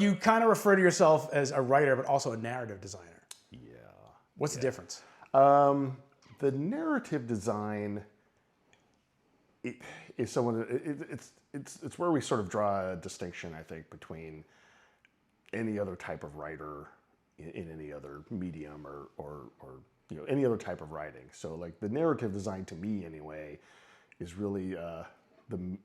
You kind of refer to yourself as a writer, but also a narrative designer. Yeah. What's the difference? The narrative design is someone. It's where we sort of draw a distinction, I think, between any other type of writer in any other medium or any other type of writing. So like the narrative design to me anyway is really the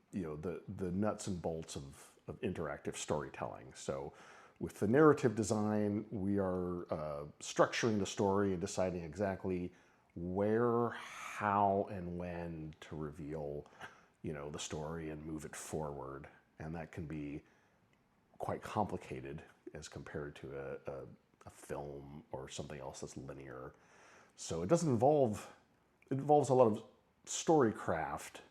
nuts and bolts of interactive storytelling. So with the narrative design, we are structuring the story and deciding exactly where, how, and when to reveal, the story and move it forward. And that can be quite complicated as compared to a film or something else that's linear. So it involves a lot of storycraft.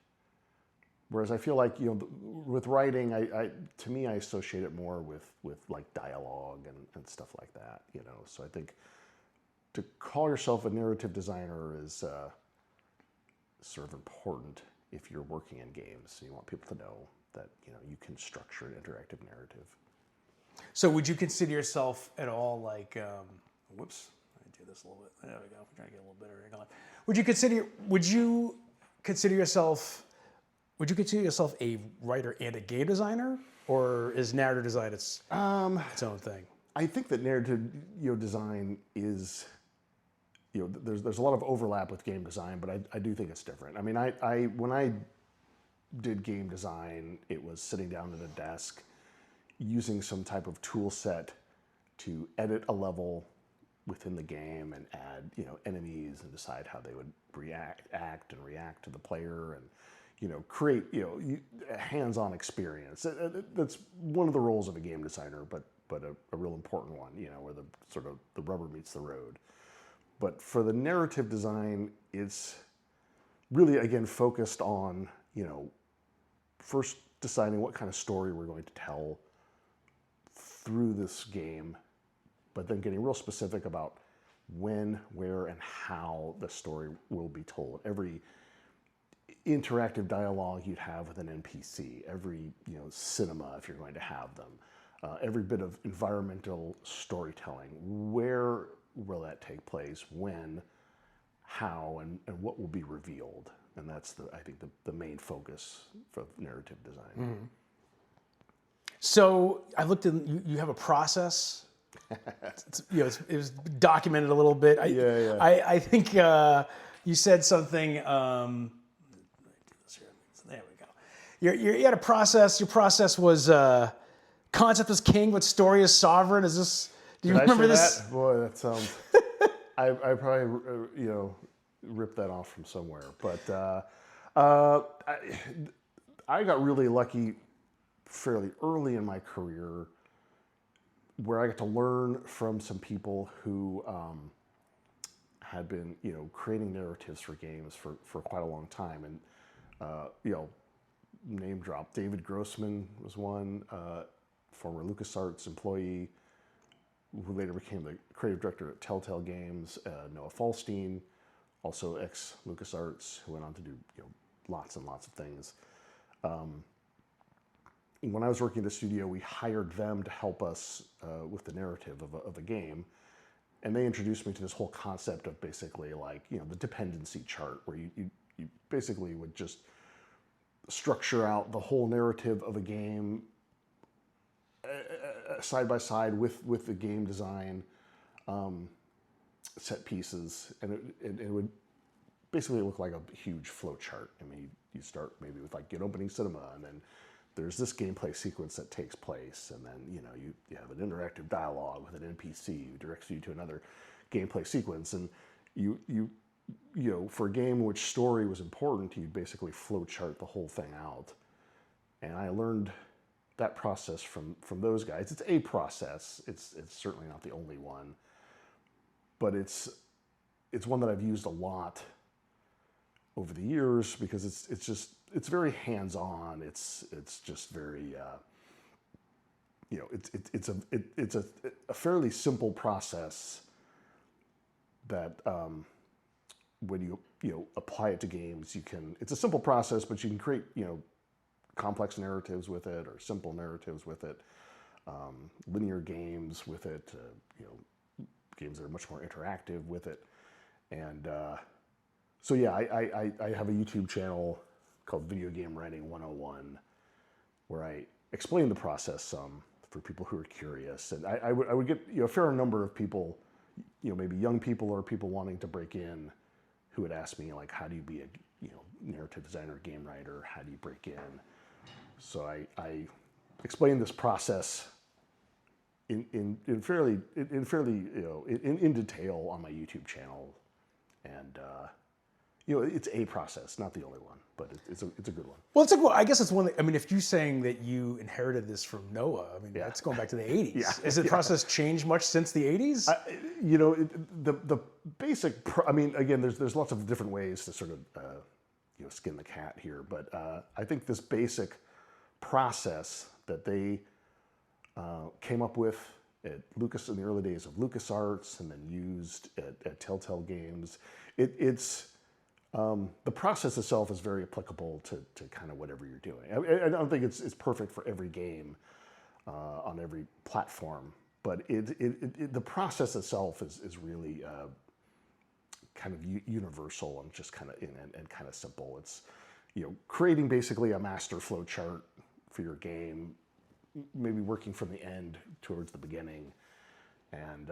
Whereas I feel like, with writing, to me, I associate it more with like dialogue and stuff like that, So I think to call yourself a narrative designer is sort of important if you're working in games. You want people to know that, you can structure an interactive narrative. So would you consider yourself at all like, whoops, let me do this a little bit. There we go. We're trying to get a little bit of going. Would you consider yourself a writer and a game designer, or is narrative design its own thing? I think that narrative design is, there's a lot of overlap with game design, but I do think it's different. I mean, when I did game design, it was sitting down at a desk using some type of tool set to edit a level within the game and add, enemies and decide how they would act and react to the player and, create, a hands-on experience. That's one of the roles of a game designer, but a real important one, where the sort of the rubber meets the road. But for the narrative design, it's really, again, focused on, first deciding what kind of story we're going to tell through this game, but then getting real specific about when, where, and how the story will be told. Every interactive dialogue you'd have with an NPC, every cinema if you're going to have them, every bit of environmental storytelling. Where will that take place? When, how, and what will be revealed? And that's I think the main focus for narrative design. Mm-hmm. So I looked at you have a process. It was documented a little bit. I think you said something. There we go. You had a process. Your process was concept is king, but story is sovereign. Is this? Do you remember this? That? Boy, that sounds. I probably ripped that off from somewhere, but I got really lucky fairly early in my career, where I got to learn from some people who had been, creating narratives for games for quite a long time, and name drop. David Grossman was one, former LucasArts employee, who later became the creative director at Telltale Games. Noah Falstein, also ex LucasArts, who went on to do lots and lots of things. When I was working at the studio, we hired them to help us with the narrative of a game. And they introduced me to this whole concept of basically like, the dependency chart, where you basically would just structure out the whole narrative of a game side by side with the game design set pieces. And it would basically look like a huge flow chart. I mean, you start maybe with like get opening cinema, and then there's this gameplay sequence that takes place, and then you have an interactive dialogue with an NPC who directs you to another gameplay sequence, and you for a game in which story was important, you'd basically flowchart the whole thing out. And I learned that process from those guys. It's a process. It's certainly not the only one, but it's one that I've used a lot over the years, because it's very hands-on. It's just very it's a fairly simple process that when you apply it to games, it's a simple process, but you can create complex narratives with it or simple narratives with it. linear games with it, you know, games that are much more interactive with it. And so yeah, I have a YouTube channel called Video Game Writing 101 where I explain the process some for people who are curious. And I would get, you know, a fair number of people, you know, maybe young people or people wanting to break in who would ask me, like, how do you be a, you know, narrative designer, game writer? How do you break in? So I explain this process in fairly you know, in detail on my YouTube channel. And you know, it's a process, not the only one, but it's a good one. Well, it's like, well, I guess it's one that, I mean, if you're saying that you inherited this from Noah, I mean, that's going back to the 80s. Yeah. Has the process changed much since the 80s? You know, the basic, I mean, again, there's lots of different ways to sort of, you know, skin the cat here, but I think this basic process that they came up with at Lucas in the early days of LucasArts and then used at Telltale Games, it's the process itself is very applicable to kind of whatever you're doing. I don't think it's perfect for every game on every platform, but the process itself is really kind of universal and just kind of and kind of simple. It's, you know, creating basically a master flow chart for your game, maybe working from the end towards the beginning, and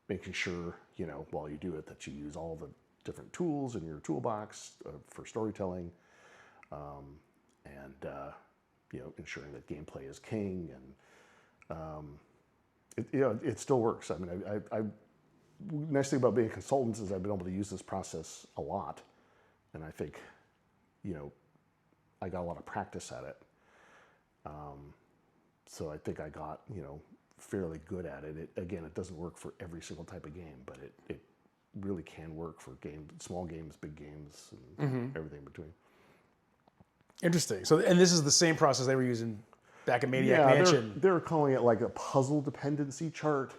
making sure, you know, while you do it, that you use all the different tools in your toolbox for storytelling, and you know, ensuring that gameplay is king, and you know, it still works. I mean, nice thing about being a consultant is I've been able to use this process a lot, and I think, you know, I got a lot of practice at it. So I think I got, you know, fairly good at it. Again, it doesn't work for every single type of game, but it really can work for small games, big games, and everything in between. Interesting. So, and this is the same process they were using back in Maniac Mansion. They're calling it like a puzzle dependency chart,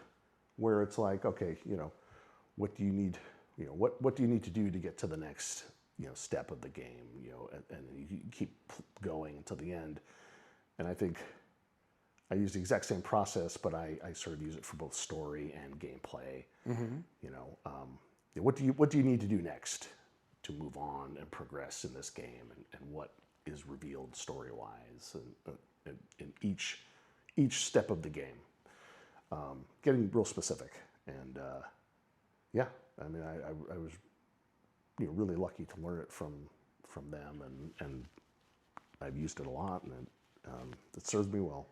where it's like, okay, you know, what do you need, you know, what do you need to do to get to the next, you know, step of the game, you know, and you keep going until the end. And I think I use the exact same process, but I sort of use it for both story and gameplay. You know, what do you need to do next to move on and progress in this game, and what is revealed story wise, and in each step of the game, getting real specific. And yeah, I mean, I was, you know, really lucky to learn it from them, and I've used it a lot, and it serves me well.